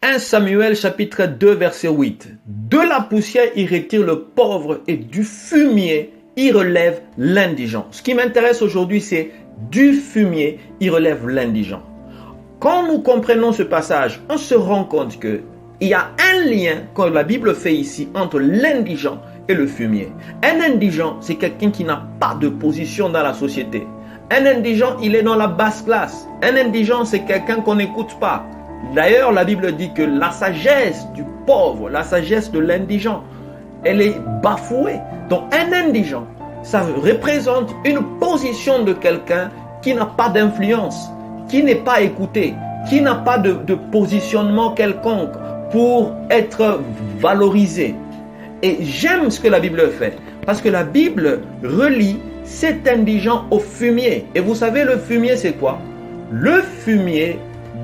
1 Samuel chapitre 2 verset 8. De la poussière il retire le pauvre et du fumier il relève l'indigent. Ce qui m'intéresse aujourd'hui c'est du fumier il relève l'indigent. Quand nous comprenons ce passage, on se rend compte qu'il y a un lien que la Bible fait ici entre l'indigent et le fumier. Un indigent, c'est quelqu'un qui n'a pas de position dans la société. Un indigent, il est dans la basse classe. Un indigent, c'est quelqu'un qu'on n'écoute pas. D'ailleurs, la Bible dit que la sagesse du pauvre, la sagesse de l'indigent, elle est bafouée. Donc, un indigent, ça représente une position de quelqu'un qui n'a pas d'influence, qui n'est pas écouté, qui n'a pas de positionnement quelconque pour être valorisé. Et j'aime ce que la Bible fait, parce que la Bible relie cet indigent au fumier. Et vous savez, le fumier, c'est quoi? Le fumier,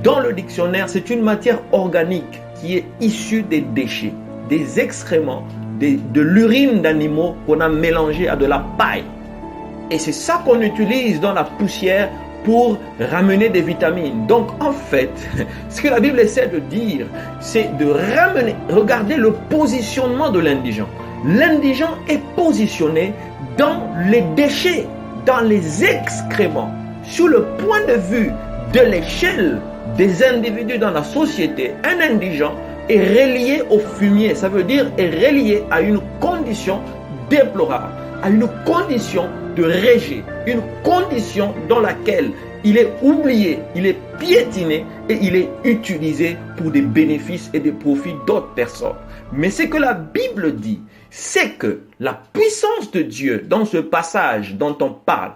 dans le dictionnaire, c'est une matière organique qui est issue des déchets, des excréments, de l'urine d'animaux qu'on a mélangé à de la paille. Et c'est ça qu'on utilise dans la poussière pour ramener des vitamines. Donc en fait, ce que la Bible essaie de dire, c'est de ramener, regardez le positionnement de l'indigent. L'indigent est positionné dans les déchets, dans les excréments. Sur le point de vue de l'échelle des individus dans la société, un indigent est relié au fumier. Ça veut dire est relié à une condition déplorable, à une condition de rejet, une condition dans laquelle il est oublié, il est piétiné et il est utilisé pour des bénéfices et des profits d'autres personnes. Mais ce que la Bible dit, c'est que la puissance de Dieu dans ce passage dont on parle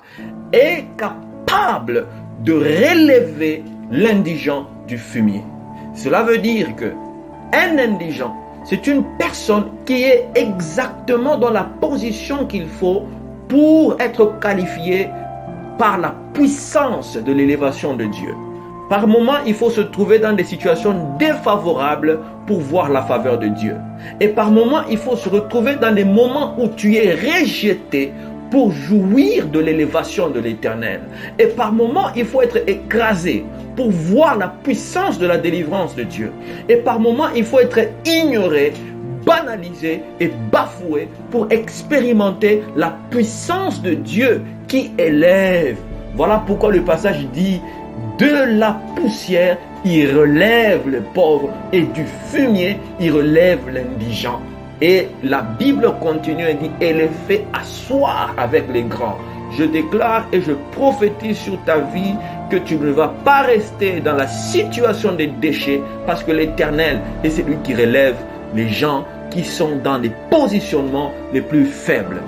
est capable de relever l'indigent du fumier. Cela veut dire que un indigent, c'est une personne qui est exactement dans la position qu'il faut pour être qualifié par la puissance de l'élévation de Dieu. Par moments, il faut se trouver dans des situations défavorables pour voir la faveur de Dieu. Et par moments, il faut se retrouver dans des moments où tu es rejeté pour jouir de l'élévation de l'Éternel. Et par moments, il faut être écrasé pour voir la puissance de la délivrance de Dieu. Et par moments, il faut être ignoré, banalisé et bafoué pour expérimenter la puissance de Dieu qui élève. Voilà pourquoi le passage dit de la poussière il relève le pauvre et du fumier il relève l'indigent. Et la Bible continue et dit et les fait asseoir avec les grands. Je déclare et je prophétise sur ta vie que tu ne vas pas rester dans la situation des déchets parce que l'Éternel est celui qui relève les gens qui sont dans les positionnements les plus faibles.